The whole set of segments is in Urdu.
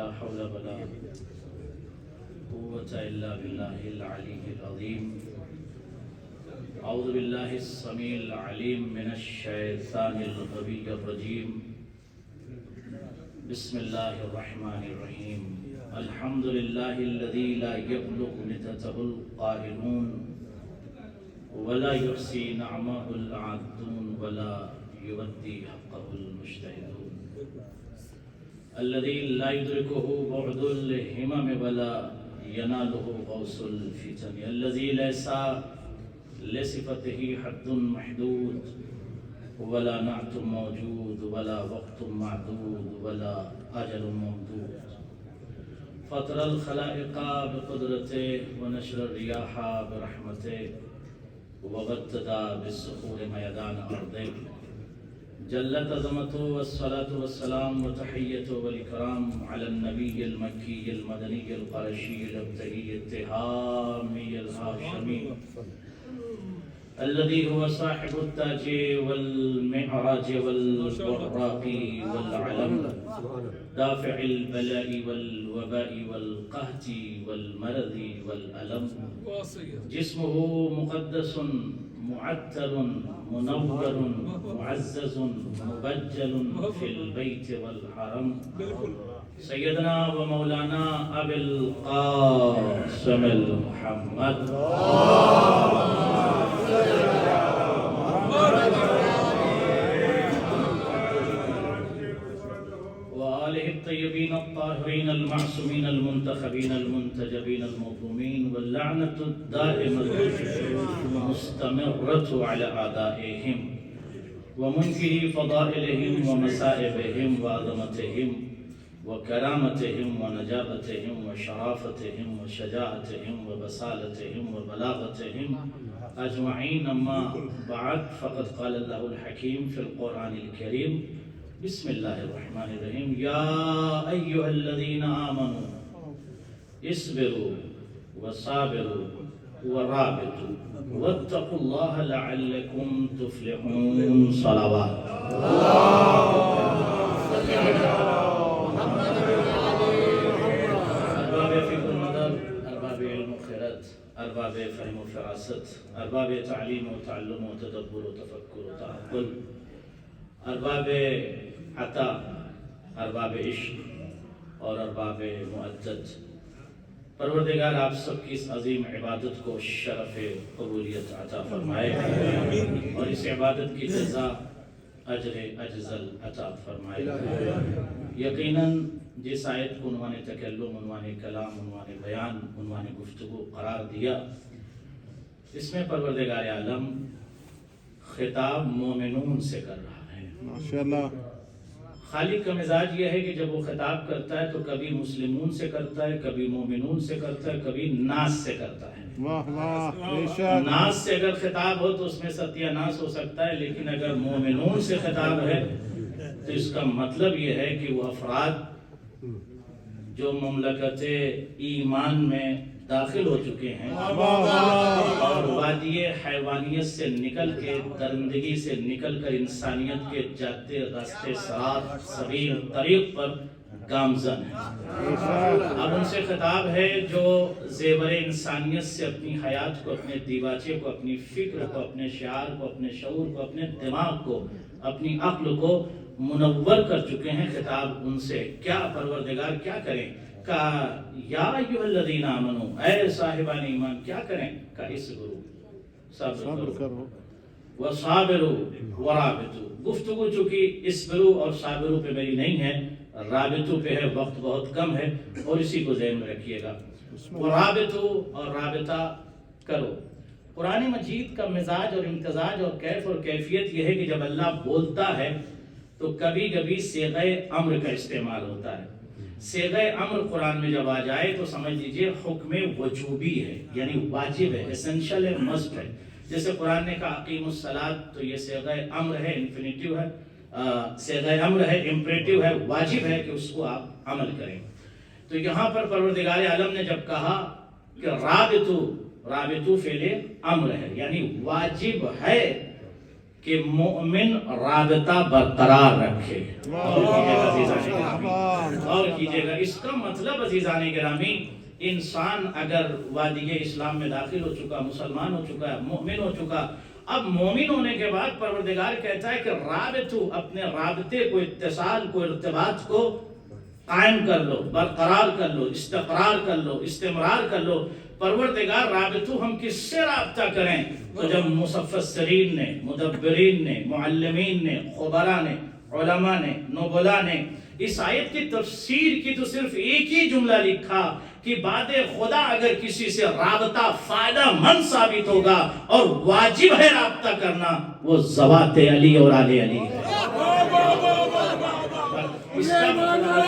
لا حول ولا قوة إلا بالله العلي العظيم. أعوذ بالله السميع العليم من الشيطان الغوي الرجيم. بسم الله الرحمن الرحيم. الحمد لله الذي لا يبلغ مدته القائلون ولا يحصي نعمه العادون ولا يودي حقه المجتهدون. الذي لا يدركه بعد الهمم ولا يناله غوص الفتن. الذي ليس لصفته حد محدود ولا نعت موجود ولا وقت معدود ولا أجل ممدود. فطر الخلائق بقدرته ونشر الرياح برحمته وغتدى بالصخور ميدان أرضه. جلت عظمته والصلاة والسلام وتحيته والإكرام على النبي المكي المدني القرشي الابتهي التهامي الهاشمي الذي هو صاحب التاج والمعراج والبراق والعلم دافع البلاء والوباء والقهط والمرض والألم. جسمه مقدس معتر منور معزز مبجل في البيت والحرم. سيدنا ومولانا أبي القاسم المحمد وآله الطيبين الطاهرين المعصومين المنتخبين المنتجبين المظلومين. واللعنة الدائمة المستمرة على أعدائهم ومنكري فضائلهم ومسائبهم وعظمتهم وكرامتهم ونجابتهم وشرافتهم وشجاعتهم وبسالتهم وبلاغتهم أجمعين. أما بعد فقد قال الله الحكيم في القرآن الكريم. بسم الله الرحمن الرحيم. يا أيها الذين آمنوا اصبروا وصابروا ورابطوا واتقوا الله لعلكم تفلحون. صلوات أرباب فقه النظر، أرباب علم وخيرات، أرباب فهم وفراست، أرباب تعليم وتعلم وتدبر وتفكر وتعقل، ارباب عطا، ارباب عشق اور ارباب معدد. پروردگار آپ سب کی اس عظیم عبادت کو شرف قبولیت عطا فرمائے اور اس عبادت کی جزا اجر اجزل عطا فرمائے. یقیناً جس آیت کو عنوان تکلم، عنوان کلام، عنوان بیان، عنوان گفتگو قرار دیا، اس میں پروردگار عالم خطاب مومنون سے کر رہا ہے. ماشاءاللہ. خالق کا مزاج یہ ہے کہ جب وہ خطاب کرتا ہے تو کبھی مسلمون سے کرتا ہے، کبھی مومنون سے کرتا ہے، کبھی ناس سے کرتا ہے. ناس سے اگر خطاب ہو تو اس میں ستیہ ناس ہو سکتا ہے، لیکن اگر مومنون سے خطاب ہے تو اس کا مطلب یہ ہے کہ وہ افراد جو مملکت ایمان میں داخل ہو چکے ہیں اور وادی حیوانیت سے نکل کے، درندگی سے نکل کر انسانیت کے جاتے راستے صراط سبیل طریق پر گامزن ہیں. اب ان سے خطاب ہے جو زیور انسانیت سے اپنی حیات کو، اپنے دیواچے کو، اپنی فکر کو، اپنے شعار کو، اپنے شعور کو، اپنے دماغ کو، اپنی عقل کو منور کر چکے ہیں. خطاب ان سے کیا پروردگار کیا کریں؟ کہا یا ایھا الذین آمنو، اے صاحبان ایمان کیا کریں؟ کہا اصبروا، صبر کرو، وصابروا ورابطوا. گفتگو چونکہ اصبروا اور صابروا پہ میری نہیں ہے، رابطو پہ ہے، وقت بہت کم ہے اور اسی کو ذہن میں رکھیے گا. ورابطوا اور رابطہ کرو. قرآن مجید کا مزاج اور امتزاج اور کیف اور کیفیت یہ ہے کہ جب اللہ بولتا ہے تو کبھی کبھی صیغہ امر کا استعمال ہوتا ہے. صیغہ امر قرآن میں جب آ جائے تو سمجھ لیجئے حکم وجوبی ہے، یعنی واجب ہے، اسینشل ہے، مست ہے. جیسے قرآن نے کہا اقیم الصلاۃ، تو یہ صیغہ امر ہے، انفینیٹیو ہے، صیغہ امر ہے، امپریٹیو ہے، واجب ہے کہ اس کو آپ عمل کریں. تو یہاں پر پروردگار عالم نے جب کہا کہ رابطو فعل امر ہے، یعنی واجب ہے کہ مومن رابطہ برقرار رکھے. اور کیجئے گا اس کا مطلب عزیزان گرامی، انسان اگر وادی اسلام میں داخل ہو چکا، مسلمان ہو چکا، مومن ہو چکا، اب مومن ہونے کے بعد پروردگار کہتا ہے کہ رابطو، اپنے رابطے کو، اتصال کو، ارتباط کو قائم کر لو، برقرار کر لو، استقرار کر لو، استمرار کر لو. پروردگار رابطو ہم کس سے رابطہ کریں؟ تو جب مفسرین نے، مدبرین نے، معلمین نے، خبراء نے، علماء نے، نبلاء نے اس آیت کی تفسیر کی تو صرف ایک ہی جملہ لکھا کہ بعد خدا اگر کسی سے رابطہ فائدہ مند ثابت ہوگا اور واجب ہے رابطہ کرنا، وہ ذوات علی اور آل علی ہے. اس کا مطلب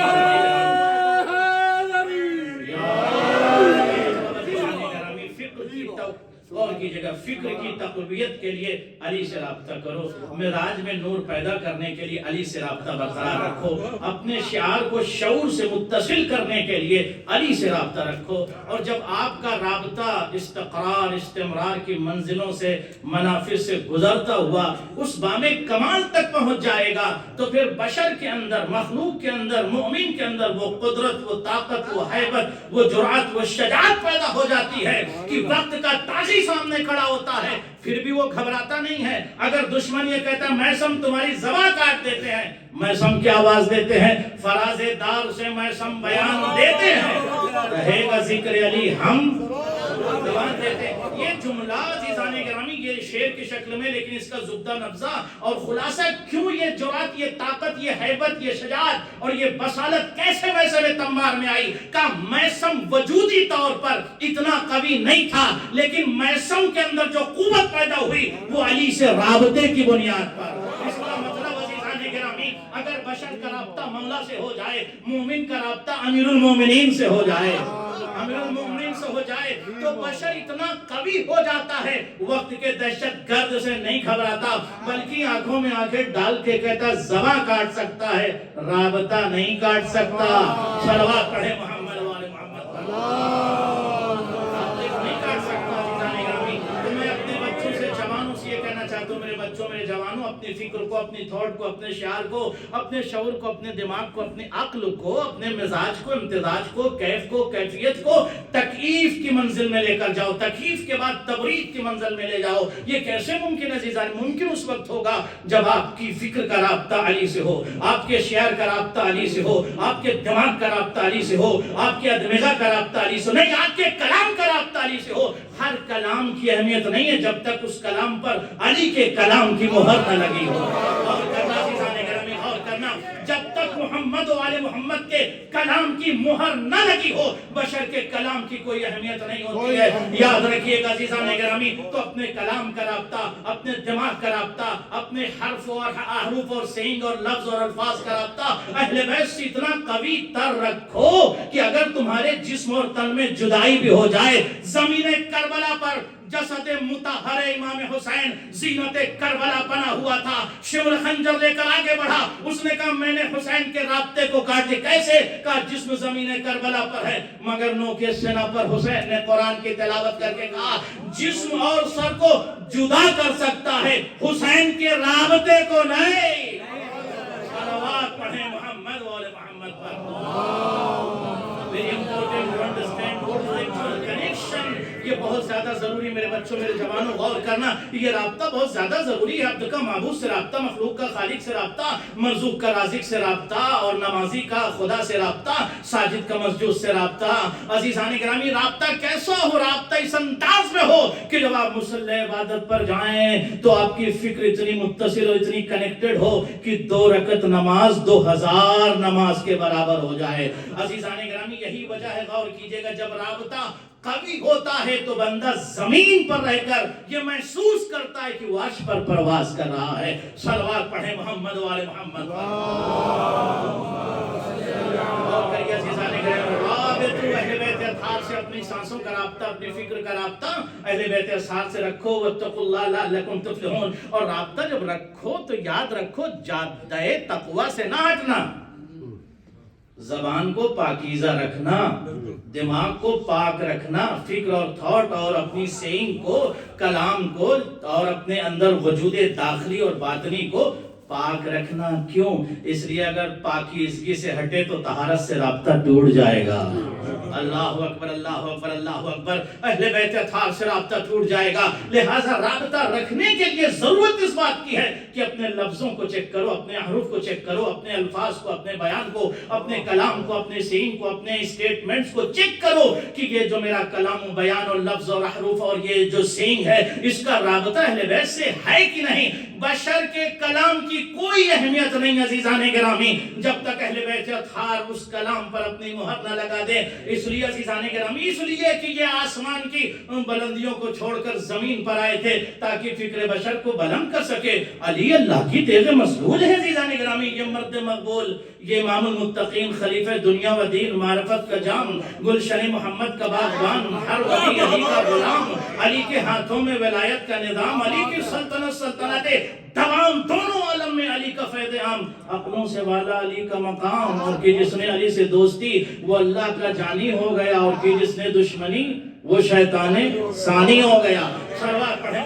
غور کیجئے گا، فکر کی تقویت کے لیے علی سے رابطہ کرو، معراج میں نور پیدا کرنے کے لیے علی سے رابطہ برقرار رکھو، اپنے شعار کو شعور سے متصل کرنے کے لیے علی سے رابطہ رکھو. اور جب آپ کا رابطہ استقرار، استمرار کی منزلوں سے، منافذ سے گزرتا ہوا اس بام کمال تک پہنچ جائے گا، تو پھر بشر کے اندر، مخلوق کے اندر، مومن کے اندر وہ قدرت، وہ طاقت، وہ ہیبت، وہ جرأت، وہ شجاعت پیدا ہو جاتی ہے کہ وقت کا تازی سامنے کھڑا ہوتا ہے پھر بھی وہ گھبراتا نہیں ہے. اگر دشمن یہ کہتا ہے میسم تمہاری زباں کاٹ دیتے ہیں، میسم کی آواز دیتے ہیں، فراز دار سے میسم بیان دیتے ہیں، رہے گا ذکر علی ہم زبان دیتے ہیں. یہ جملہ عزیزان گرامی، یہ شعر کی شکل میں، لیکن اس کا زبدہ نبضہ اور خلاصہ کیوں یہ جرأت، یہ طاقت، یہ ہیبت، یہ شجاعت اور یہ بصالت کیسے میسم تمار میں آئی؟ کہ میسم وجودی طور پر اتنا قوی نہیں تھا، لیکن میسم کے اندر جو قوت پیدا ہوئی وہ علی سے رابطے کی بنیاد پر. اس کا مطلب عزیزان گرامی، اگر بشر کا رابطہ مولا سے ہو جائے، مومن کا رابطہ امیر المومنین سے ہو جائے، امیر المومنین سے ہو جائے، تو بشر اتنا قوی ہو جاتا ہے، وقت کے دہشت گرد سے نہیں گھبراتا، بلکہ آنکھوں میں آنکھیں ڈال کے کہتا زباں کاٹ سکتا ہے، رابطہ نہیں کاٹ سکتا. صلوات پڑھے محمد والے محمد پر. نہیں کاٹ سکتا عزیزان گرامی. تو میں اپنے بچوں سے، جوانوں سے یہ کہنا چاہتا ہوں، میرے بچوں، میرے جوانوں، اپنی فکر کو، اپنی تھاٹ کو، اپنے شعار کو، اپنے شعور کو، اپنے دماغ کو، اپنے عقل کو، اپنے مزاج کو، امتزاج کو، کیف کو، کیفیت کو تکیف کی منزل میں لے کر جاؤ، تکیف کے بعد تبریک کی منزل میں لے جاؤ. یہ کیسے ممکن ہے عزیزان؟ ممکن اس وقت ہوگا جب آپ کی فکر کا رابطہ علی سے ہو، آپ کے شعر کا رابطہ علی سے ہو، آپ کے دماغ کا رابطہ علی سے ہو، آپ کے ادمغہ کا رابطہ علی سے ہو، نہیں، آپ کے کلام کا رابطہ علی سے ہو. ہر کلام کی اہمیت نہیں ہے جب تک اس کلام پر علی کے کلام کی مہر نہ لگی ہو. اور کرنا عزیزان گرامی، اور کرنا، جب تک محمد و آل محمد کے کلام کی مہر نہ لگی ہو بشر کے کلام کی کوئی اہمیت نہیں ہوتی ہے. یاد رکھیے گا عزیزان گرامی، تو اپنے کلام کا رابطہ، اپنے دماغ کا رابطہ، اپنے حرف اور احرف اور سینگ اور لفظ اور الفاظ کا رابطہ اہل بیت سے اتنا قوی تر رکھو کہ اگر تمہارے جسم اور تن میں جدائی بھی ہو جائے، زمین کربلا پر جسد مطہر امام حسین زینت کربلا بنا ہوا تھا، شمر خنجر لے کر آگے بڑھا، اس نے کہا میں نے حسین کے رابطے کو کاٹ دیا. کیسے؟ کہا جسم زمین کربلا پر ہے مگر نو کے سینہ پر. حسین نے قرآن کی تلاوت کر کے کہا جسم اور سر کو جدا کر سکتا ہے، حسین کے رابطے کو نہیں. صلوات پڑھیں محمد والے محمد پر. Very important to understand what is the actual connection. یہ بہت زیادہ ضروری، میرے بچوں، میرے جوانوں، غور کرنا. یہ رابطہ بہت زیادہ ضروری ہے. عبد کا معبود سے رابطہ، مخلوق کا خالق سے رابطہ، مرزوق کا رازق سے رابطہ، اور نمازی کا خدا سے رابطہ، ساجد کا مسجود سے رابطہ. عزیزان گرامی، رابطہ کیسا ہو؟ رابطہ اس انداز میں ہو کہ جب آپ مصلی عبادت پر جائیں تو آپ کی فکر اتنی متصل اور اتنی کنیکٹڈ ہو کہ 2 رکعت نماز 2000 نماز کے برابر ہو جائے. عزیزان گرامی، یہی وجہ ہے، غور کیجئے گا، جب رابطہ قوی ہوتا ہے تو بندہ زمین پر رہ کر یہ محسوس کرتا ہے کہ وہ عرش پر پرواز کر رہا ہے. صلوات پڑھیں محمد والے محمد پر. اور کہیے عزیزان گرامی، رابطہ اہل بیت اطہار سے اپنی سانسوں کا رابطہ، اپنی فکر کا رابطہ اہل بیت اطہار سے رکھو. واتقوا اللہ لعلکم تفلحون. اور رابطہ جب رکھو تو یاد رکھو جادہ تقوی سے نہ ہٹنا. زبان کو پاکیزہ رکھنا، دماغ کو پاک رکھنا، فکر اور تھاٹ اور اپنی سینگ کو، کلام کو اور اپنے اندر وجود داخلی اور باطنی کو پاک رکھنا۔ کیوں؟ اس لیے اگر پاکیزگی سے ہٹے تو طہارت سے رابطہ ٹوٹ جائے گا۔ اللہ اکبر، اللہ اکبر، اللہ اکبر۔ اہل بیت اطہار سے رابطہ ٹوٹ جائے گا۔ لہٰذا رابطہ رکھنے کے لیے ضرورت اس بات کی ہے کہ اپنے لفظوں کو چیک کرو، اپنے حروف کو چیک کرو، اپنے الفاظ کو، اپنے بیان کو، اپنے کلام کو، اپنے سین کو، اپنے اسٹیٹمنٹس کو چیک کرو کہ یہ جو میرا کلام و بیان اور لفظ اور حروف اور یہ جو سینگ ہے اس کا رابطہ اہل بیت سے ہے کہ نہیں۔ بشر کے کلام کی کوئی اہمیت نہیں عزیزان گرامی جب تک اہل بیت اطہار اس کلام پر اپنی مہر نہ لگا دے۔ اس لیے عزیزان گرامی، اس لیے کہ یہ آسمان کی بلندیوں کو چھوڑ کر زمین پر آئے تھے تاکہ فکر بشر کو بلند کر سکے۔ علی اللہ کی تیغ مسلول ہے عزیزان گرامی، یہ مرد مقبول، یہ امام المتقین، خلیفہ دنیا و دین، معرفت کا جام، گلشن محمد کا باغبان، ہر ولی علی کا غلام، علی کے ہاتھوں میں ولایت کا نظام، علی کی سلطنت سلطنت تمام، دونوں عالم میں علی کا فیض عام، عقلوں سے والا علی کا مقام، اور کہ جس نے علی سے دوستی وہ اللہ کا جانی ہو گیا، اور کہ جس نے دشمنی وہ شیطان ثانی ہو گیا۔ سلوات پڑھیں۔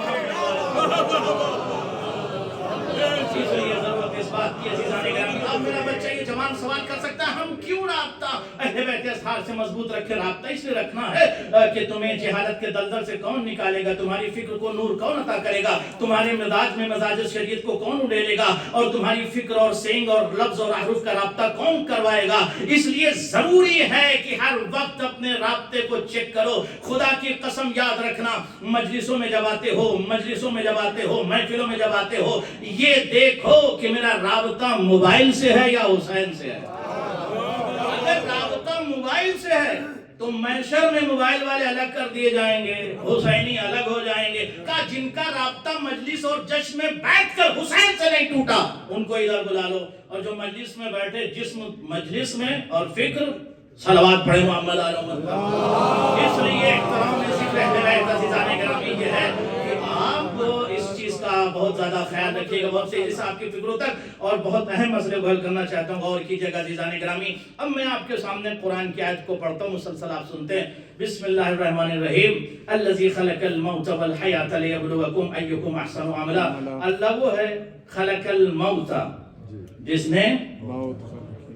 اس لیے ضرورت اس بات کی عزیزان گرامی، اب میرا بچہ یہ جوان سوال کر سکتا ہے ہم کیوں رابطہ اہل بیت اطہار سے مضبوط رکھے؟ رابطہ اس لیے رکھنا ہے کہ تمہیں جہالت کے دلدل سے کون نکالے گا، تمہاری فکر کو نور کون عطا کرے گا، تمہارے مزاج میں مزاج شریعت کو کون اڈیلے گا، اور تمہاری فکر اور سینگ اور لفظ اور حروف کا رابطہ کون کروائے گا۔ اس لیے ضروری ہے کہ ہر وقت اپنے رابطے کو چیک کرو۔ خدا کی قسم یاد رکھنا، مجلسوں میں جب آتے ہو، محفلوں میں جب آتے ہو، یہ دیکھو کہ میرا رابطہ موبائل سے ہے یا حسین سے ہے۔ اگر رابطہ موبائل سے ہے تو محشر میں موبائل والے الگ کر دیے جائیں گے، حسینی الگ ہو جائیں گے۔ جن کا رابطہ مجلس اور جشن میں بیٹھ کر حسین سے نہیں ٹوٹا ان کو ادھر بلا لو، اور جو مجلس میں بیٹھے جسم مجلس میں اور فکر صلوات پڑھے محمد علیہ وسلم۔ اس لیے احترام ذکر اہل بیت عزیزان گرامی یہ ہے کہ آپ اس چیز کا بہت زیادہ خیال رکھیے گا، بہت سے اس آپ کی فکروں تک، اور بہت اہم مسئلے کو حل کرنا چاہتا ہوں، غور کیجیے گا عزیزان گرامی۔ اب میں آپ کے سامنے قرآن کی آیت کو پڑھتا ہوں، مسلسل آپ سنتے ہیں۔ بسم اللہ الرحمن الرحیم، الذی خلق الموت والحیات لیبلوکم ایکم احسن عملا۔ اللہ وہ ہے خلق الموت، جس نے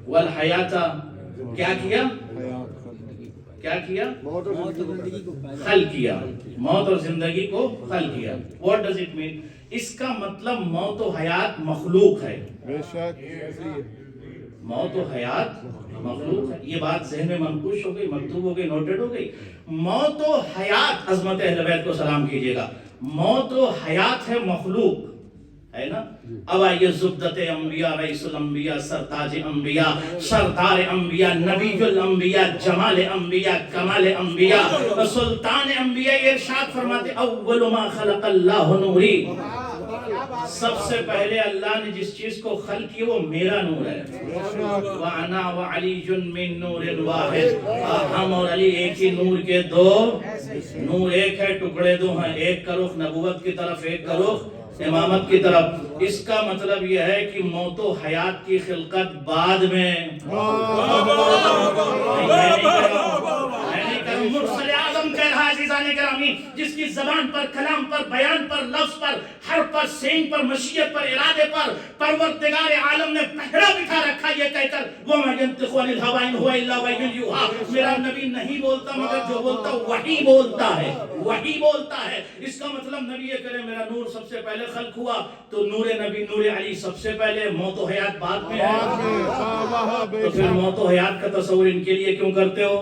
والحیات کیا کیا؟ کیا کیا؟ خلق کیا، موت اور زندگی کو خلق کیا۔ What does it mean؟ اس کا مطلب موت و حیات مخلوق ہے۔ موت و حیات مخلوق ہے، یہ بات ذہن میں منقوش ہو گئی، مکتوب ہو گئی، نوٹڈ ہو گئی۔ موت و حیات، عظمت اہل بیت کو سلام کیجیے گا، موت و حیات ہے مخلوق، ہے نا؟ اب آئیے زبدت انبیاء، رئیس الانبیاء، سرتاج انبیاء، سردار انبیاء، نبی الانبیاء، جمال انبیاء، کمال انبیاء، سلطان انبیاء، یہ ارشاد فرماتے اول ما خلق اللہ نوری، سب سے پہلے اللہ نے جس چیز کو خلق کی وہ میرا نور ہے۔ وَأَنَا وَعَلِيٌّ مِّن نُّورٍ وَاحِدٍ، ہم اور علی ایک ہی نور کے دو نور، ایک ہے ٹکڑے دو ہیں، ایک کا رخ نبوت کی طرف، ایک کا رخ امامت کی طرف۔ اس کا مطلب یہ ہے کہ موت و حیات کی خلقت بعد میں، مرسل اعظم کہہ رہا ہے عزیزان گرامی، جس کی زبان پر، کلام پر، بیان پر، لفظ پر، حرف پر، سینگ پر، مشیت پر، ارادے پر پروردگار عالم نے پہرا بٹھا رکھا، یہ کہہ کر وَمَا يَنطِقُ عَنِ الْهَوَىٰ إِنْ هُوَ إِلَّا وَحْيٌ يُوحَىٰ، میرا نبی نہیں بولتا مگر جو بولتا وحی بولتا ہے، وحی بولتا ہے۔ اس کا مطلب نبی یہ کرے میرا نور سب سے پہلے خلق ہوا تو نور نبی، نور علی سب سے پہلے، موت و حیات بعد میں ہے۔ تو پھر موت و حیات کا تصور ان کے لیے کیوں کرتے ہو؟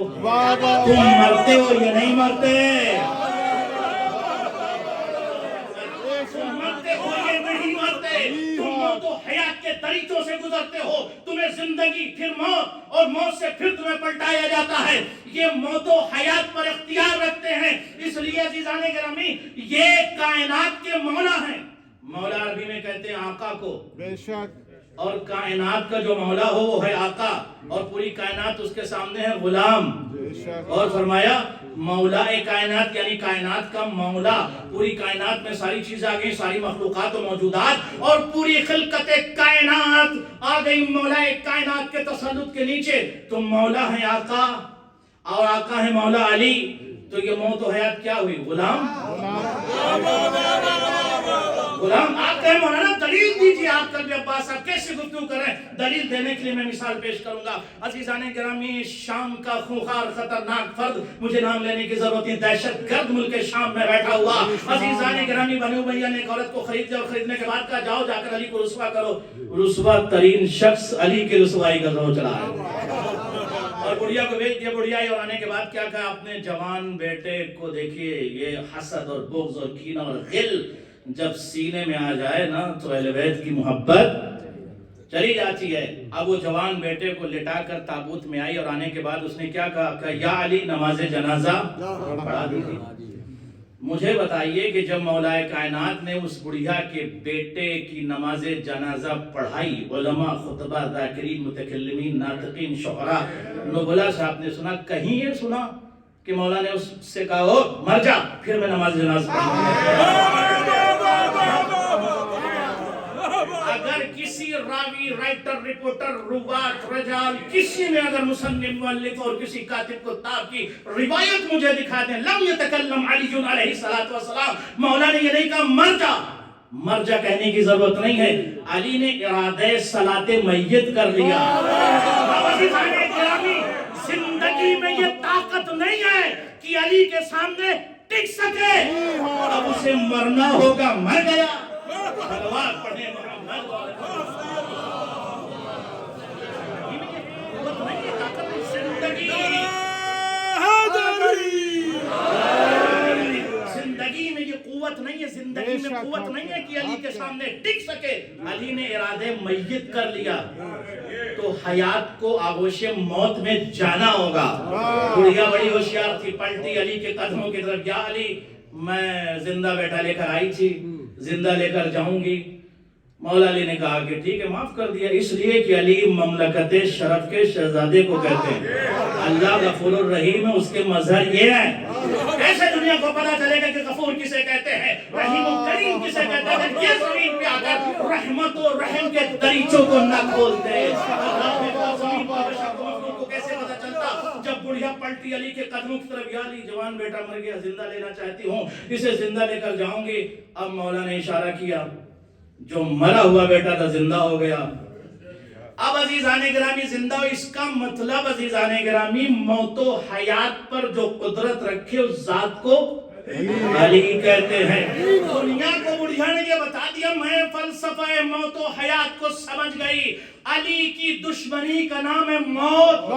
تم مرتے ہو یا نہیں مرتے؟ موت و حیات کے طریقوں سے گزرتے ہو، تمہیں زندگی پھر موت اور موت سے پھر تمہیں پلٹایا جاتا ہے۔ یہ موت و حیات پر اختیار رکھتے ہیں، اس لیے عزیزان گرامی یہ کائنات کے مولا ہیں۔ مولا عربی میں کہتے ہیں آقا کو، بے شک اور کائنات کا جو مولا ہو وہ ہے آقا، اور پوری کائنات اس کے سامنے ہے غلام. اور فرمایا مولا کائنات یعنی کائنات کا مولا. پوری کائنات میں ساری چیزیں آ گئی، ساری مخلوقات و موجودات اور پوری خلقت کائنات آ گئی مولا کائنات کے تسلط کے نیچے. تو مولا ہے آقا اور آقا ہے مولا علی. تو یہ موت و حیات کیا ہوئی؟ غلام. غلام آپ کہیں مولانا دلیل دیجیے. آپ کل بھی عباس صاحب کیسے گفتگو کر رہے ہیں؟ دلیل دینے کے لیے میں مثال پیش کروں گا. عزیزان گرامی، شام کا خونخوار خطرناک فرد، مجھے نام لینے کی ضرورت نہیں، دہشت گرد ملک شام میں بیٹھا ہوا. عزیزان گرامی، بنو امیہ نے ایک عورت کو خرید لیا اور خریدنے کے بعد کہا جاؤ جا کر علی کو رسوا کرو. رسوا ترین شخص علی کی رسوائی کا سوچ رہا ہے. اور بڑھیا کو بھیج دیا. بڑھیا اور آنے کے بعد کیا کہا اپنے جوان بیٹے کو؟ دیکھیے یہ حسد اور بغض اور کینہ اور غل جب سینے میں آ جائے نا تو اہل بیت کی محبت چلی جاتی ہے. اب وہ جوان بیٹے کو لٹا کر تابوت میں آئی اور آنے کے بعد اس نے کیا کہا کہ یا علی نماز جنازہ پڑھا دیجیے. مجھے بتائیے کہ جب مولا کائنات نے اس بڑھیا کے بیٹے کی نماز جنازہ پڑھائی، علماء، خطبہ، ذاکرین، متکلمین، ناطقین، شعراء، نبلا صاحب نے سنا، کہیں یہ سنا کہ مولا نے اس سے کہا ہو مر جا پھر میں نماز جنازہ پڑھوں. اگر کسی راوی، رائٹر، رپورٹر، روات، رجال، کسی میں اگر مصنف، مؤلف اور کسی کاتب کتاب کی روایت مجھے دکھا دیں لم یتکلم علی علیہ السلام، مولا نے یہ نہیں کہا مر جا. مر جا کہنے کی ضرورت نہیں ہے، علی نے ارادہ صلاۃ میت کر لیا. زندگی میں یہ طاقت نہیں ہے کہ علی کے سامنے ٹک سکے. اب اسے مرنا ہوگا، مر گیا. صلوات پڑھیں محمد زندگی میں یہ قوت نہیں ہے، زندگی میں قوت نہیں ہے کہ علی کے سامنے ٹک سکے. علی نے ارادہ میت کر لیا تو حیات کو آغوش موت میں جانا ہوگا. بڑھیا بڑی ہوشیار تھی، پلٹی علی کے قدموں کی طرف. یا علی میں زندہ بیٹا لے کر آئی تھی، زندہ لے کر جاؤں گی. مولا علی نے کہا کہ ٹھیک ہے معاف کر دیا، اس لیے کہ علی مملکت شرف کے شہزادے کو کہتے ہیں. اللہ غفور الرحیم ہے، اس کے مظہر یہ ہے. ایسے دنیا کو پتا چلے گا کہ غفور کسے کہتے ہیں، رحیم و کریم کسے کہتے ہیں. یہ زمین پہ آ کر رحمت و رحم کے دریچوں کو نہ کھولتے. کیسے پتا چلتا؟ جب بڑھیا پلٹی علی کے قدموں کی طرف. یا علی جوان بیٹا مر گیا، زندہ لینا چاہتی ہوں، اسے زندہ لے کر جاؤں گی. اب مولا نے اشارہ کیا، جو مرا ہوا بیٹا تھا زندہ ہو گیا. اب عزیزان گرامی زندہ ہو، اس کا مطلب عزیزان گرامی موت و حیات پر جو قدرت رکھے اس ذات کو علی کہتے ہیں. دنیا کو بڑھیا نے یہ بتا دیا، میں فلسفہ موت و حیات کو سمجھ گئی. علی کی دشمنی کا نام ہے موت.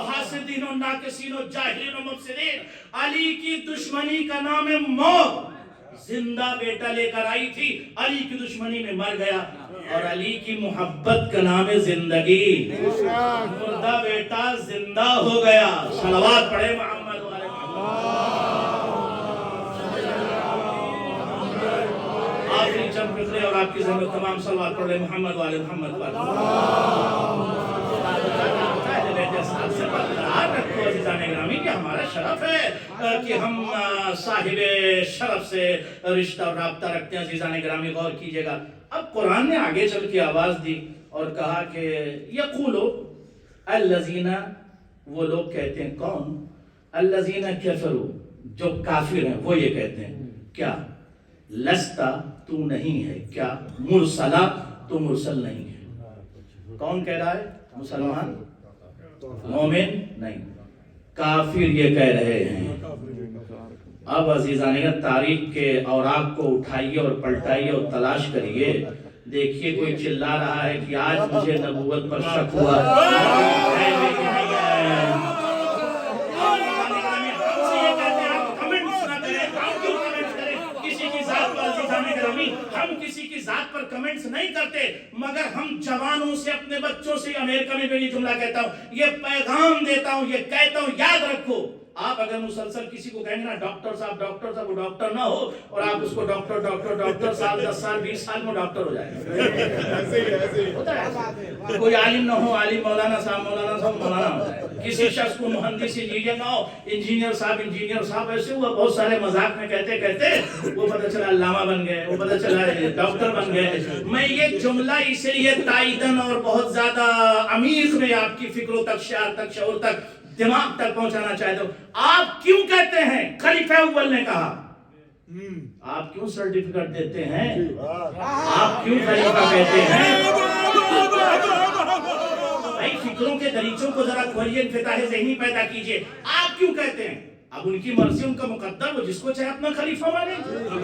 حاسدین و ناقصین و جاہلین و مفسدین، علی کی دشمنی کا نام ہے موت. زندہ بیٹا لے کر آئی تھی، علی کی دشمنی میں مر گیا. اور علی کی محبت کا نام ہے زندگی. مردہ بیٹا زندہ ہو گیا. صلوات پڑھے محمد والے آخری چند فکرے اور آپ کی زندگی تمام. صلوات پڑھے محمد والے محمد والے. سے برقرار رکھو عزیزان گرامی کہ ہمارا شرف ہے کہ ہم صاحب شرف سے رشتہ اور رابطہ رکھتے ہیں. عزیزان گرامی غور کیجئے گا. اب قرآن نے آگے چل کے آواز دی اور کہا کہ یقولو الذین، وہ لوگ کہتے ہیں کون؟ الذین کفروا، جو کافر ہیں وہ یہ کہتے ہیں کیا؟ لستا، تو نہیں ہے کیا؟ مرسلا، تو مرسل نہیں ہے. کون کہہ رہا ہے؟ مسلمان، مومن نہیں، کافر یہ کہہ رہے ہیں. اب عزیزان تاریخ کے اوراق کو اٹھائیے اور پلٹائیے اور تلاش کریے، دیکھیے کوئی چلا رہا ہے کہ آج مجھے نبوت پر شک ہوا. ہم کسی کی ذات پر کمنٹس نہیں کرتے، مگر ہم جوانوں سے، اپنے بچوں سے، امریکہ میں بھی یہ جملہ کہتا ہوں، یہ پیغام دیتا ہوں، یہ کہتا ہوں، یاد رکھو آپ اگر مسلسل کسی کو کہیں گے نا ڈاکٹر صاحب وہ ڈاکٹر نہ ہو اور آپ اس کو ڈاکٹر سال 10 سال 20 سال میں ڈاکٹر ہو جائے گا. ہوتا ہے کوئی عالم نہ ہو، عالم مولانا صاحب مولانا ہو جائے. کسی شخص کو مہندس انجینئر نہ ہو، انجینئر صاحب ایسے ہوا بہت سارے مذاق میں کہتے وہ پتہ چلا علامہ بن گئے، وہ پتہ چلا ڈاکٹر بن گئے. میں یہ جملہ اس لیے تائیدن اور بہت زیادہ عمیق میں آپ کی فکروں تک، شعور تک، شعور تک، دماغ تک پہنچانا چاہتا ہوں. آپ کیوں کہتے ہیں خلیفہ اول نے کہا؟ آپ کیوں سرٹیفکیٹ دیتے ہیں؟ آپ کیوں خلیفہ کہتے ہیں؟ بھائی فکروں کے دریچوں کو ذرا کھولیے، انفتاح ذہنی پیدا کیجئے. آپ کیوں کہتے ہیں؟ اب ان کی مرضی، ان کا مقدر، وہ جس کو چاہے اپنا خلیفہ مانے.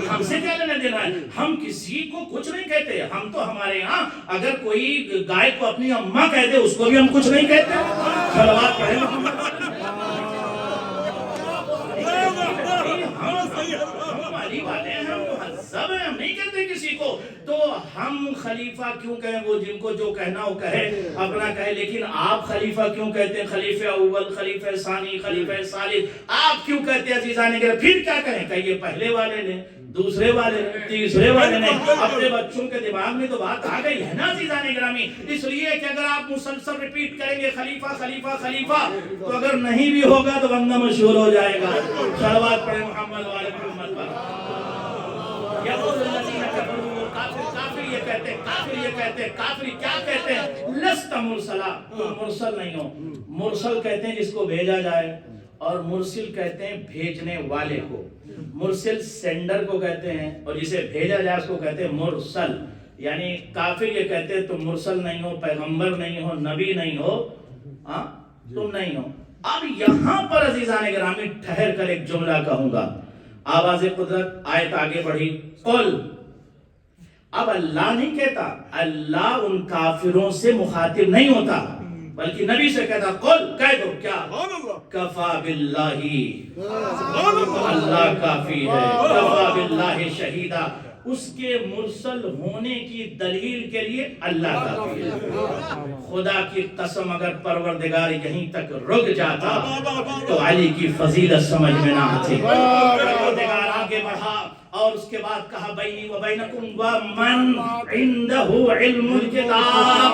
ہم سے کیا لینا دینا ہے؟ ہم کسی کو کچھ نہیں کہتے. ہم تو ہمارے ہاں اگر کوئی گائے کو اپنی اماں کہہ دے اس کو بھی ہم کچھ نہیں کہتے. صلوات پڑھیں محمد. ہم علی والے ہیں، ہم مہذب ہیں، ہم نہیں کہتے کسی کو. تو ہم خلیفہ کیوں کہیں؟ وہ جن کو جو کہنا ہو کہے، اپنا کہے. لیکن آپ خلیفہ کیوں کہتے ہیں؟ خلیفہ اول، خلیفہ ثانی، خلیفہ ثالث آپ کیوں کہتے ہیں عزیزان گرامی؟ پھر کیا کہیں؟ کہیے پہلے والے نے، دوسرے والے نے، تیسرے والے نے. اپنے بچوں کے دماغ میں تو بات آ گئی ہے نا عزیزان گرامی. اس لیے کہ اگر آپ مسلسل ریپیٹ کریں گے خلیفہ خلیفہ خلیفہ، تو اگر نہیں بھی ہوگا تو بندہ مشہور ہو جائے گا. صلوات پڑھیں محمد والے محمد پر. کافر کیا کہتے ہیں؟ لست مرسلا، تم مرسل نہیں ہو. مرسل کہتے ہیں جس کو بھیجا جائے، اور مرسل کہتے ہیں بھیجنے والے کو. مرسل سینڈر کو کہتے ہیں، اور جسے بھیجا جائے اس کو کہتے ہیں مرسل. یعنی کافر یہ کہتے ہیں تم مرسل نہیں ہو، پیغمبر نہیں ہو، نبی نہیں ہو، تم نہیں ہو. اب یہاں پر عزیزان گرامی ٹھہر کر ایک جملہ کہوں گا. آواز قدرت آیت آگے بڑھی. قل، اب اللہ نہیں کہتا، اللہ ان کافروں سے مخاطب نہیں ہوتا بلکہ نبی سے کہتا قل، کہہ دو کیا؟ کفا باللہ، اللہ کافی ہے. کفا باللہ شہیدہ، اس کے مرسل ہونے کی دلیل کے لیے اللہ کافی ہے. خدا کی قسم اگر پروردگار یہیں تک رک جاتا تو علی کی فضیلت سمجھ میں نہ آتی. پروردگار آگے بڑھا اور اس کے بعد کہا بینی و بینکم ومن عنده علم الکتاب.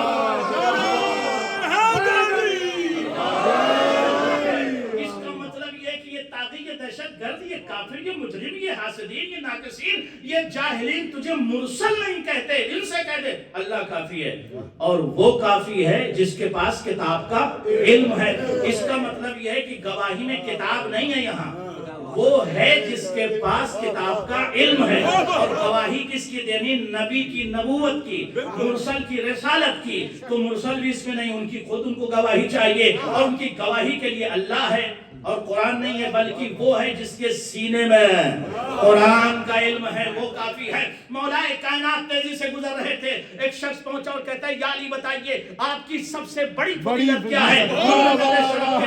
اس کا مطلب یہ ہے کہ یہ طاغی، یہ دہشت گرد، یہ کافر، یہ مجرم، یہ حاسدین، یہ ناقصین، یہ جاہلین تجھے مرسل نہیں کہتے. ان سے کہہ دے اللہ کافی ہے، اور وہ کافی ہے جس کے پاس کتاب کا علم ہے. اس کا مطلب یہ ہے کہ گواہی میں کتاب نہیں ہے یہاں، وہ ہے جس کے پاس کتاب کا علم ہے. اور گواہی کس کی دینی؟ نبی کی نبوت کی، مرسل کی رسالت کی. تو مرسل بھی اس میں نہیں، ان کی خود ان کو گواہی چاہیے، اور ان کی گواہی کے لیے اللہ ہے اور قرآن نہیں ہے، بلکہ وہ ہے جس کے سینے میں قرآن کا علم ہے، وہ کافی ہے. مولا کائنات تیزی سے گزر رہے تھے، ایک شخص پہنچا اور کہتا ہے یا علی بتائیے آپ کی سب سے بڑی فضیلت کیا ہے؟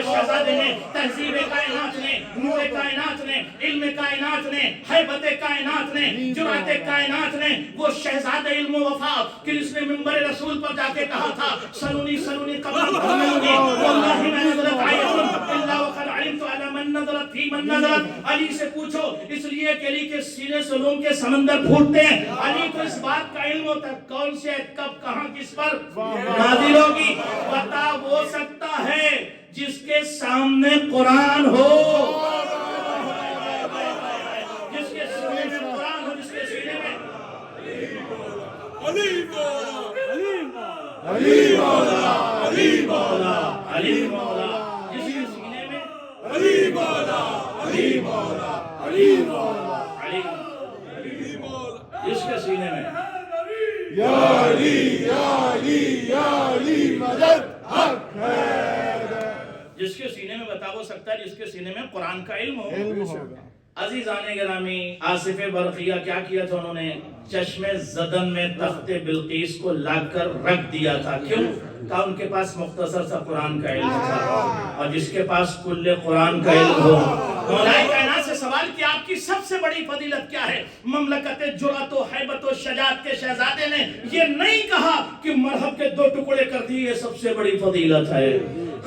شہزادے نے، تہذیب کائنات نے، نور کائنات نے، علم کائنات نے، ہیبت کائنات نے، جرأت کائنات نے، وہ شہزادہ علم و وفا کہ جس نے منبر رسول پر جا کے کہا تھا سلونی سلونی قبل تحملونی واللہ میں نظرت آیت اللہ وقد علمت علی من نظرت فی من نظرت. علی سے پوچھو، اس لیے کہ علی کے سینے سے لوگوں کے سمندر پھوٹتے ہیں. علی کو اس بات کا علم ہوتا ہے کون سے کب کہاں کس پر نازل ہوگی. بتا وہ سکتا ہے جس کے سامنے قرآن ہو، جس کے سینے میں قرآن ہو، جس کے سینے میں علی مولا، علی مولا، علی مولا، علی مولا، جس کے سینے میں علی مولا، علی مولا، علی مولا، علی مولا، جس کے سینے میں یا علی یا علی یا علی مدد حق ہے. جس کے سینے میں بتا وہ سکتا ہے جس کے سینے میں قرآن کا علم ہو. عزیزان گرامی، آصف برقیہ کیا کیا تھا؟ انہوں نے چشم زدن میں تخت بلقیس کو لا کر رکھ دیا تھا. کیوں؟ کہا ان کے پاس مختصر سا قرآن کا علم تھا، اور جس کے پاس کل قرآن کا علم ہو. مولا کائنات سے سوال کیا آپ کی سب سے بڑی فضیلت کیا ہے؟ مملکت جرأت و حیبت و شجاعت کے شہزادے نے یہ نہیں کہا کہ مرحب کے 2 ٹکڑے کر دیے یہ سب سے بڑی فضیلت ہے،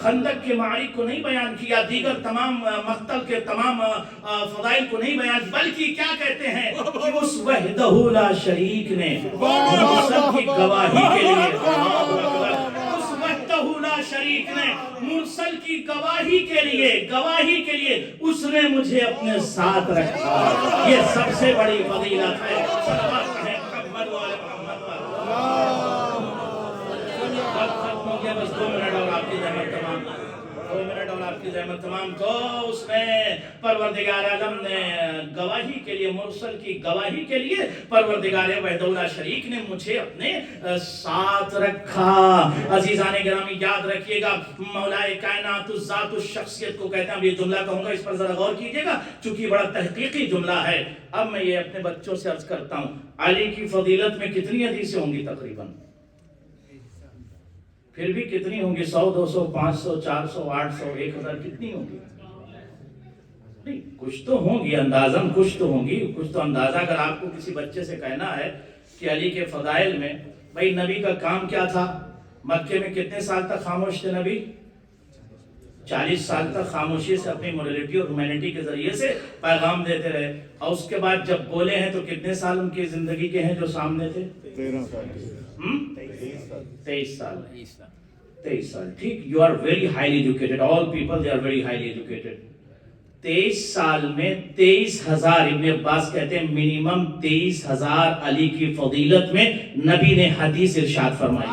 خندق کے معارک کو نہیں بیان کیا، دیگر تمام مقتل کے تمام فضائل کو نہیں بیان، بلکہ کیا کہتے ہیں کہ اس وحدہ لا شریک نے مرسل کی گواہی کے لیے، اس وحدہ لا شریک نے مرسل کی گواہی کے لیے اس نے مجھے اپنے ساتھ رکھا، یہ سب سے بڑی فضیلت ہے۔ صلوات پڑھیں محمد و آل محمد پر۔ ختم ہو گیا، بس 2 منٹ اور آپ کی زحمت تمام، 2 منٹ اور آپ کی زحمت تمام۔ تو اس میں پروردگار عالم نے گواہی کے لیے، مرسل کی گواہی کے لیے پروردگار وحدہ لا شریک نے مجھے اپنے ساتھ رکھا۔ عزیزان گرامی یاد رکھیے گا، مولائے کائنات ذات الشخصیت کو کہتے ہیں۔ اب یہ جملہ کہوں گا، اس پر ذرا غور کیجئے گا چونکہ بڑا تحقیقی جملہ ہے۔ اب میں یہ اپنے بچوں سے عرض کرتا ہوں، علی کی فضیلت میں کتنی حدیثیں ہوں گی تقریباً؟ پھر بھی کتنی ہوں گی؟ 100 200 500 400 800 1000 کتنی ہوں گی؟ نہیں، کچھ تو ہوں گی اندازاً، کچھ تو ہوں گی، کچھ تو اندازہ۔ اگر آپ کو کسی بچے سے کہنا ہے کہ علی کے فضائل میں، بھائی نبی کا کام کیا تھا؟ مکے میں کتنے سال تک خاموش تھے نبی؟ 40 سال تک خاموشی سے اپنی مورالٹی اور ہیومینٹی کے ذریعے سے پیغام دیتے رہے، اور اس کے بعد جب بولے ہیں تو کتنے سال ان کی زندگی کے ہیں جو سامنے تھے؟ 23 سال۔ 23 سال، ٹھیک۔ You are very highly educated, all people they are very highly educated. 23 سال میں 23,000، ابن عباس کہتے ہیں منیمم 23,000 علی کی فضیلت میں نبی نے حدیث ارشاد فرمائی۔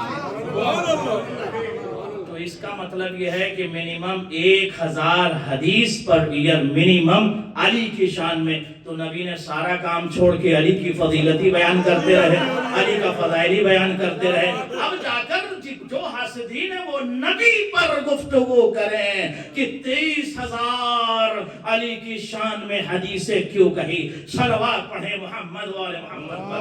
تو اس کا مطلب یہ ہے کہ منیمم 1000 حدیث پر ایئر منیمم علی کی شان میں۔ تو نبی نے سارا کام چھوڑ کے علی کی فضیلتی بیان کرتے رہے، علی کا فضائلی بیان کرتے رہے۔ اب جا کر جو حاسدین ہیں وہ نبی پر گفتگو کریں کہ 23,000 علی کی شان میں حدیثیں کیوں کہی۔ صلوات پڑھیں محمد و آل محمد پر۔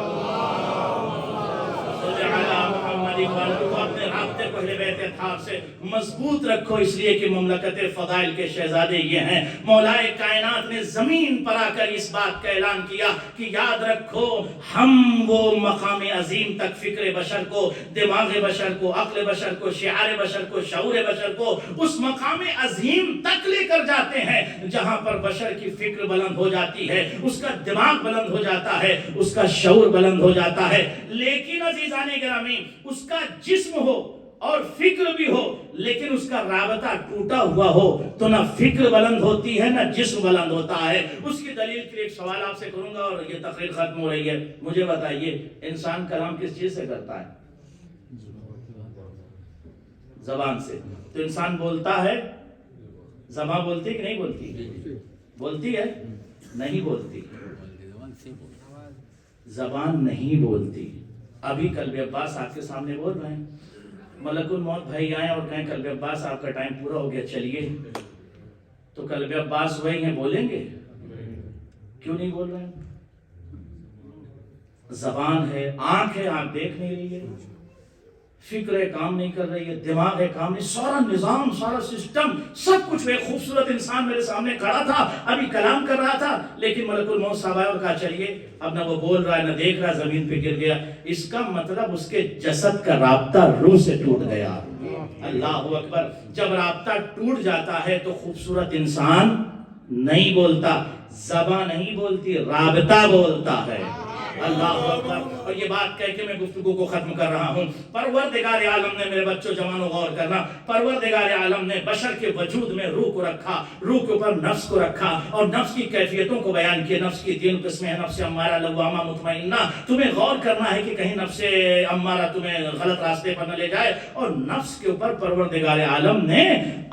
اپنے رابطے کو اہل بیت اطہار سے مضبوط رکھو، اس لیے کہ مملکت فضائل کے شہزادے یہ ہیں۔ مولائے کائنات نے زمین پر آ کر اس بات کا اعلان کیا کہ یاد رکھو ہم وہ مقام عظیم تک فکر بشر کو، دماغ بشر کو، عقل بشر کو، شعار بشر کو، شعور بشر کو اس مقام عظیم تک لے کر جاتے ہیں جہاں پر بشر کی فکر بلند ہو جاتی ہے، اس کا دماغ بلند ہو جاتا ہے، اس کا شعور بلند ہو جاتا ہے۔ لیکن عزیزان گرامی، اس کا جسم ہو اور فکر بھی ہو لیکن اس کا رابطہ ٹوٹا ہوا ہو تو نہ فکر بلند ہوتی ہے نہ جسم بلند ہوتا ہے۔ اس کی دلیل کے لیے ایک سوال آپ سے کروں گا اور یہ تقریر ختم ہو رہی ہے۔ مجھے بتائیے انسان کلام کس چیز سے کرتا ہے؟ زبان سے۔ تو انسان بولتا ہے، زبان بولتی کہ نہیں بولتی؟ بولتی ہے؟ نہیں بولتی، زبان نہیں بولتی۔ ابھی قلب عباس آپ کے سامنے بول رہے ہیں، ملک الموت بھائی آئیں اور کہیں قلب عباس آپ کا ٹائم پورا ہو گیا چلیے، تو قلب عباس وہی ہیں، بولیں گے؟ کیوں نہیں بول رہے ہیں؟ زبان ہے، آنکھ ہے، آنکھ دیکھ نہیں رہی ہے، فکر ہے کام نہیں کر رہی ہے، دماغ ہے کام نہیں، سارا نظام، سارا سسٹم، سب کچھ۔ ایک خوبصورت انسان میرے سامنے کھڑا تھا، ابھی کلام کر رہا تھا، لیکن ملک الموت صاحب آئے اور کہا چلیے، اب نہ وہ بول رہا ہے نہ دیکھ رہا ہے، زمین پہ گر گیا۔ اس کا مطلب اس کے جسد کا رابطہ روح سے ٹوٹ گیا۔ اللہ اکبر۔ جب رابطہ ٹوٹ جاتا ہے تو خوبصورت انسان نہیں بولتا، زبان نہیں بولتی، رابطہ بولتا ہے۔ اللہ اکبر۔ اور یہ بات کہہ کے میں گفتگو کو ختم کر رہا ہوں۔ پروردگار عالم نے، میرے بچوں جوانوں غور کرنا، پروردگار عالم نے بشر کے وجود میں روح کو رکھا، روح کے اوپر نفس کو رکھا اور نفس کی کیفیتوں کو بیان کیا۔ نفس کی 3 قسمیں ہیں، نفس امارہ، لوامہ، مطمئنہ۔ تمہیں غور کرنا ہے کہ کہیں نفس امارہ تمہیں غلط راستے پر نہ لے جائے، اور نفس کے اوپر پروردگار عالم نے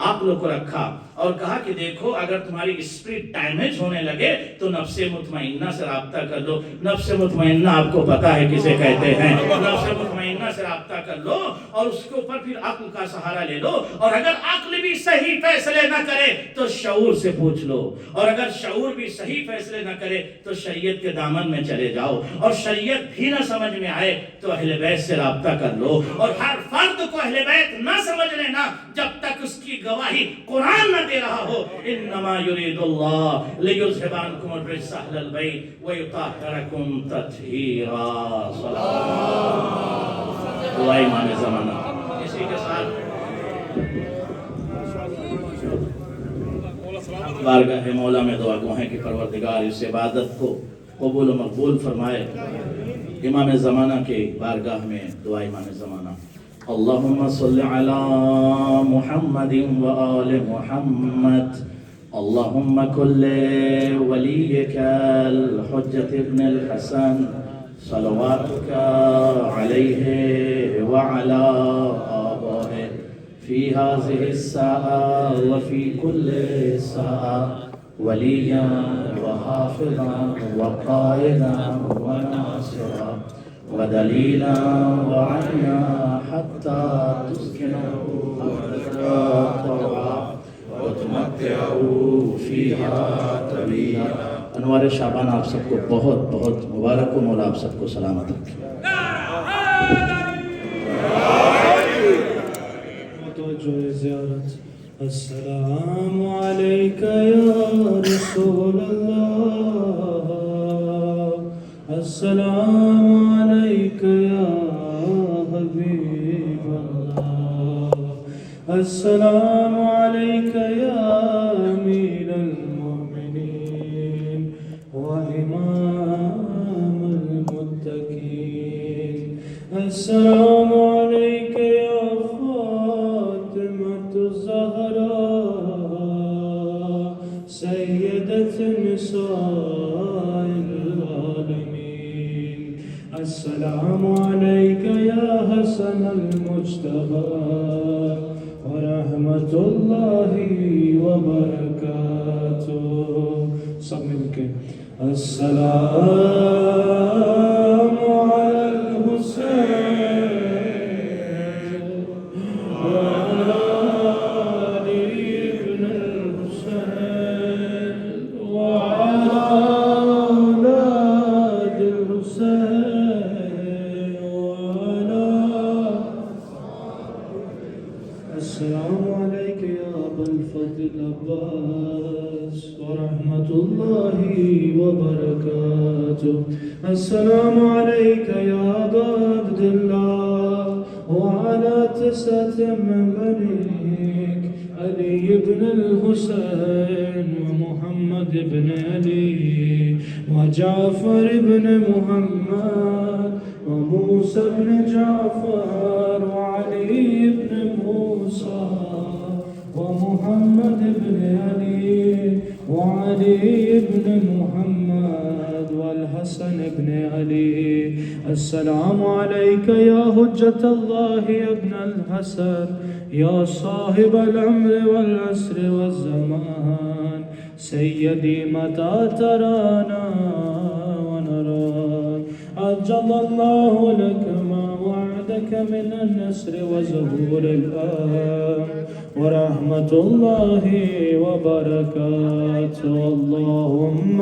عقل کو رکھا اور کہا کہ دیکھو اگر تمہاری اسپرٹ ڈیمیج ہونے لگے تو نفس مطمئنہ سے رابطہ کر لو۔ نفس مطمئنہ آپ کو پتا ہے کسے کہتے ہیں. نفس مطمئنہ سے رابطہ کر لو اور اس کے اوپر پھر عقل کا سہارا لے لو. اور اگر عقل بھی صحیح فیصلے نہ کرے تو شعور سے پوچھ لو. اور اگر شعور بھی صحیح فیصلے نہ کرے تو شریعت کے دامن میں چلے جاؤ. اور شریعت بھی نہ سمجھ میں آئے تو اہل بیت سے رابطہ کر لو. اور ہر فرد کو اہل بیت نہ سمجھ لینا جب تک اس کی گواہی قرآن نہ دے رہا ہو. انما یرید اللہ لیذھب عنکم الرجس اہل البیت ویطہرکم تطہیرا. اللہ امام زمانہ. اسی کے ساتھ بارگاہ مولا میں دعا گو ہیں کہ پروردگار اس عبادت کو قبول و مقبول فرمائے. امام زمانہ کے بارگاہ میں دعا امام زمانہ. اللہم صلی علی محمد و آل محمد. اللہم کل ولیک الحجت ابن الحسن صلواتک علیہ وعلا آبائه في هذه الساعة وفي كل ساعة وليا وحافظا وقائدا وناصرا ودليلا وعينا حتى تسكنه طوعا وتمتعوا فيها طويلا. انوار شعبان آپ سب کو بہت بہت مبارک ہو. مولا آپ سب کو سلامت رکھے. زیارت. السلام علیک یا رسول اللہ. السلام علیک یا حبیب اللہ. السلام علیک یا امیر المؤمنین و امام المتقین. السلام علیک یا سیدت نساء العالمین. السلام علیک یا حسن المجتبی ورحمت اللہ وبرکاتہ. سب مل کے السلام علی الحسین السلام عليك يا أبا عبد الله وعلى تسعة من بنيك علي بن الحسين ومحمد بن علي وجعفر بن محمد وموسى بن جعفر وعلي بن موسى ومحمد بن علي وعلي بن محمد والحسن بن علي. السلام عليك يا حجة الله يا ابن الحسن يا صاحب العمر والعسر والزمان. سيدي متى ترانا ونراك عجل الله لك ما وعدك من النصر وظهور الأمر ورحمة الله وبركاته. اللهم